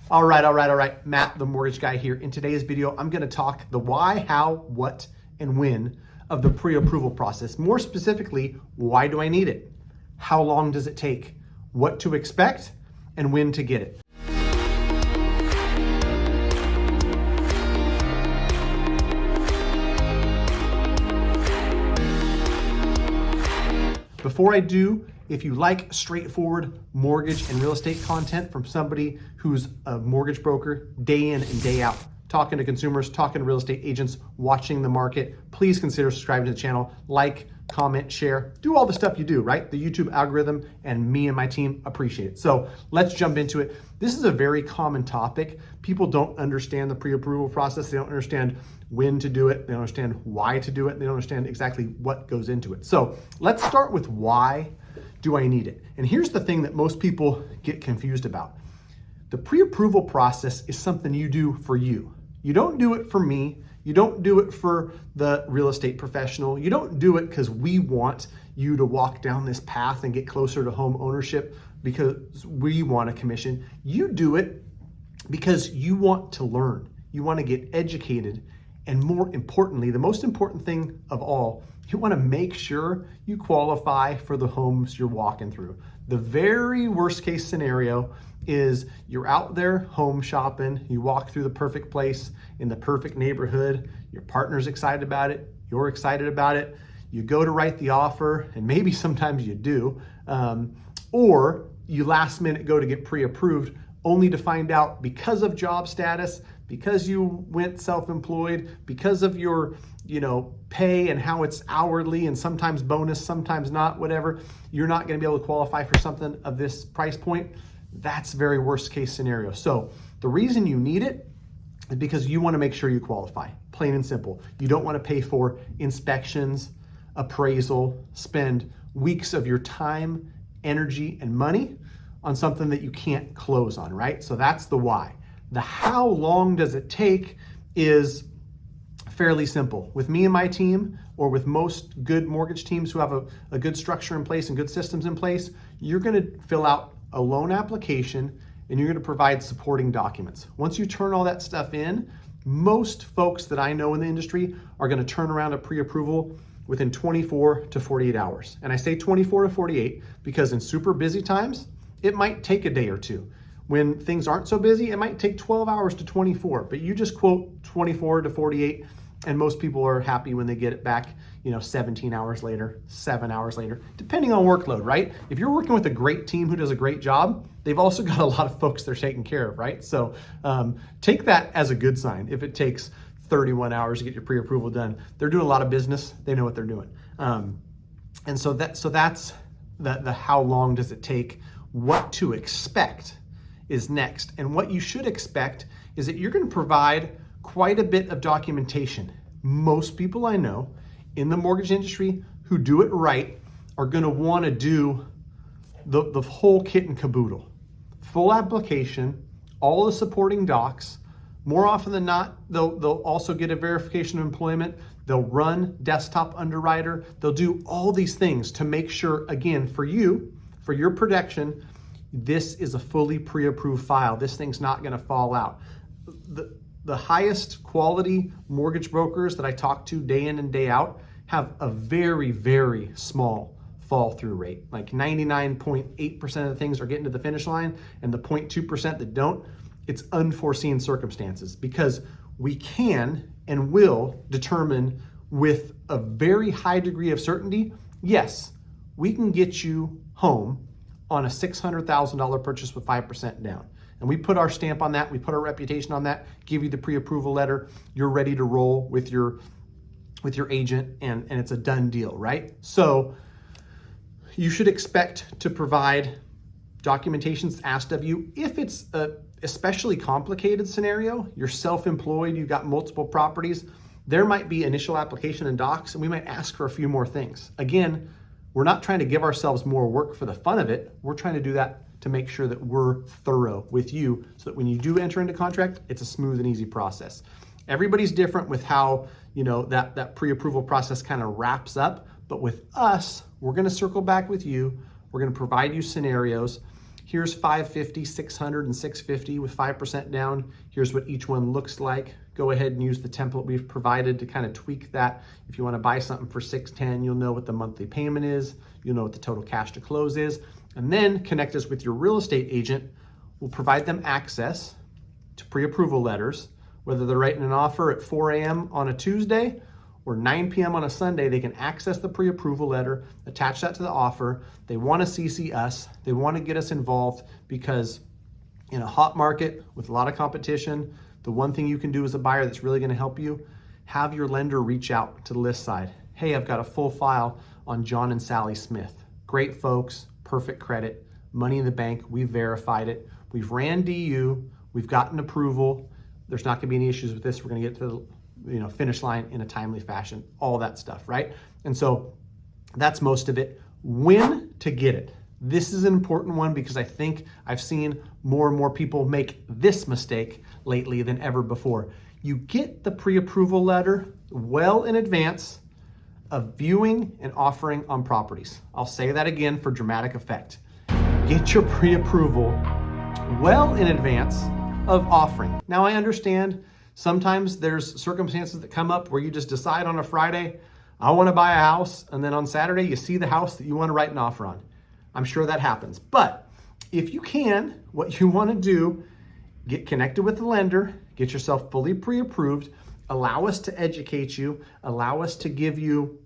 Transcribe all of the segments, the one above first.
All right. Matt, the mortgage guy here. In today's video, I'm going to talk the why, how, what, and when of the pre-approval process. More specifically, why do I need it? How long does it take? What to expect and when to get it. Before I do, if you like straightforward mortgage and real estate content from somebody who's a mortgage broker day in and day out, talking to consumers, talking to real estate agents, watching the market, please consider subscribing to the channel, like, comment, share, do all the stuff you do, right? The YouTube algorithm and me and my team appreciate it. So let's jump into it. This is a very common topic. People don't understand the pre-approval process. They don't understand when to do it. They don't understand why to do it. They don't understand exactly what goes into it. So let's start with why do I need it? And here's the thing that most people get confused about. The pre-approval process is something you do for you. You don't do it for me. You don't do it for the real estate professional. You don't do it because we want you to walk down this path and get closer to home ownership because we want a commission. You do it because you want to learn. You want to get educated. And more importantly, the most important thing of all, you want to make sure you qualify for the homes you're walking through. The very worst case scenario is you're out there home shopping, you walk through the perfect place in the perfect neighborhood, your partner's excited about it, you're excited about it, you go to write the offer, and maybe sometimes you do, or you last minute go to get pre-approved only to find out because of job status, because you went self-employed, because of your pay and how it's hourly and sometimes bonus, sometimes not, whatever, you're not going to be able to qualify for something of this price point. That's very worst case scenario. So the reason you need it is because you want to make sure you qualify, plain and simple. You don't want to pay for inspections, appraisal, spend weeks of your time, energy, and money on something that you can't close on, right? So that's the why. The how long does it take is fairly simple. With me and my team, or with most good mortgage teams who have a good structure in place and good systems in place, you're going to fill out a loan application and you're going to provide supporting documents. Once you turn all that stuff in, most folks that I know in the industry are going to turn around a pre-approval within 24 to 48 hours. And I say 24 to 48 because in super busy times, it might take a day or two. When things aren't so busy, it might take 12 hours to 24, but you just quote 24 to 48, and most people are happy when they get it back, 17 hours later, 7 hours later, depending on workload, right? If you're working with a great team who does a great job, they've also got a lot of folks they're taking care of, right? So take that as a good sign. If it takes 31 hours to get your pre-approval done, they're doing a lot of business. They know what they're doing. And so that's the how long does it take, what to expect is next. And what you should expect is that you're going to provide quite a bit of documentation. Most people I know in the mortgage industry who do it right are going to want to do the whole kit and caboodle. Full application, all the supporting docs. More often than not, they'll also get a verification of employment. They'll run desktop underwriter. They'll do all these things to make sure, again, for you, for your protection, this is a fully pre-approved file. This thing's not going to fall out. The highest quality mortgage brokers that I talk to day in and day out have a very, very small fall through rate. Like 99.8% of the things are getting to the finish line, and the 0.2% that don't, it's unforeseen circumstances, because we can and will determine with a very high degree of certainty, yes, we can get you home on a $600,000 purchase with 5% down. And we put our stamp on that, we put our reputation on that, give you the pre-approval letter, you're ready to roll with your agent, and it's a done deal, right? So you should expect to provide documentations asked of you. If it's a especially complicated scenario, you're self-employed, you've got multiple properties, there might be initial application and docs, and we might ask for a few more things. Again, we're not trying to give ourselves more work for the fun of it. We're trying to do that to make sure that we're thorough with you so that when you do enter into contract, it's a smooth and easy process. Everybody's different with how, that pre-approval process kind of wraps up. But with us, we're going to circle back with you. We're going to provide you scenarios. here's 550, 600, and 650 with 5% down. Here's what each one looks like. Go ahead and use the template we've provided to kind of tweak that. If you want to buy something for 610, you'll know what the monthly payment is. You'll know what the total cash to close is. And then connect us with your real estate agent. We'll provide them access to pre-approval letters. Whether they're writing an offer at 4 a.m. on a Tuesday or 9 p.m. on a Sunday, they can access the pre-approval letter, attach that to the offer. They want to CC us. They want to get us involved because in a hot market with a lot of competition, the one thing you can do as a buyer that's really going to help you, have your lender reach out to the list side. Hey, I've got a full file on John and Sally Smith. Great folks, perfect credit, money in the bank. We've verified it. We've ran DU. We've gotten approval. There's not going to be any issues with this. We're going to get to the finish line in a timely fashion, all that stuff, right? And so that's most of it. When to get it. This is an important one because I think I've seen more and more people make this mistake lately than ever before. You get the pre-approval letter well in advance of viewing and offering on properties. I'll say that again for dramatic effect. Get your pre-approval well in advance of offering. Now I understand sometimes there's circumstances that come up where you just decide on a Friday, I want to buy a house, and then on Saturday you see the house that you want to write an offer on. I'm sure that happens. But if you can, what you want to do, get connected with the lender, get yourself fully pre-approved, allow us to educate you, allow us to give you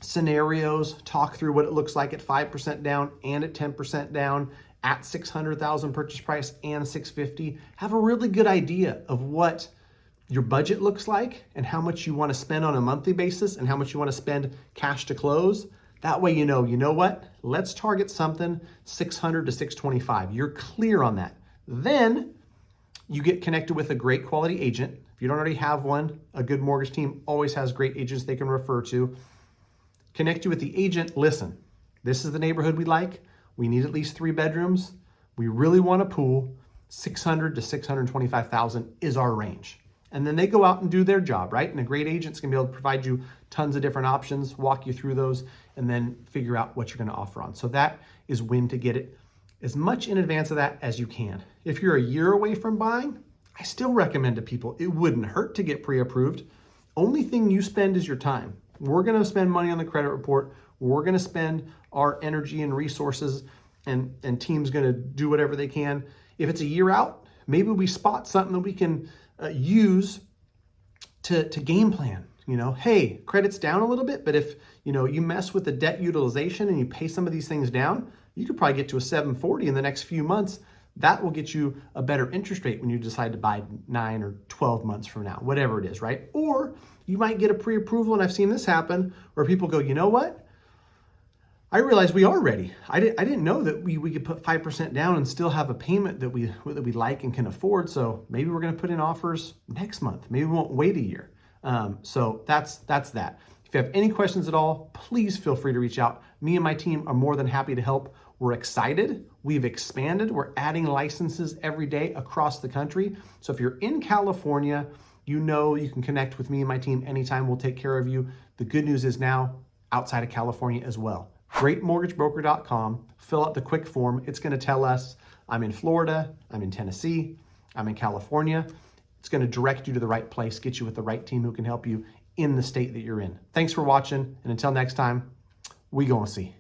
scenarios, talk through what it looks like at 5% down and at 10% down, at 600,000 purchase price and 650, have a really good idea of what your budget looks like and how much you want to spend on a monthly basis and how much you want to spend cash to close. That way you know what? Let's target something 600 to 625. You're clear on that. Then you get connected with a great quality agent. If you don't already have one, a good mortgage team always has great agents they can refer to. Connect you with the agent. Listen, this is the neighborhood we like. We need at least 3 bedrooms. We really want a pool. 600 to 625,000 is our range. And then they go out and do their job, right? And a great agent's gonna be able to provide you tons of different options, walk you through those, and then figure out what you're gonna offer on. So that is when to get it as much in advance of that as you can. If you're a year away from buying, I still recommend to people, it wouldn't hurt to get pre-approved. Only thing you spend is your time. We're gonna spend money on the credit report. We're gonna spend our energy and resources, and team's gonna do whatever they can. If it's a year out, maybe we spot something that we can use to game plan. Hey, credit's down a little bit, but if you mess with the debt utilization and you pay some of these things down, you could probably get to a 740 in the next few months. That will get you a better interest rate when you decide to buy 9 or 12 months from now, whatever it is, right? Or you might get a pre-approval, and I've seen this happen where people go, you know what? I realized we are ready. I didn't know that we could put 5% down and still have a payment that we like and can afford. So maybe we're going to put in offers next month. Maybe we won't wait a year. So that's that. If you have any questions at all, please feel free to reach out. Me and my team are more than happy to help. We're excited. We've expanded. We're adding licenses every day across the country. So if you're in California, you can connect with me and my team anytime. We'll take care of you. The good news is now outside of California as well. GreatMortgageBroker.com. Fill out the quick form. It's going to tell us I'm in Florida, I'm in Tennessee, I'm in California. It's going to direct you to the right place, get you with the right team who can help you in the state that you're in. Thanks for watching, and until next time, we gonna see.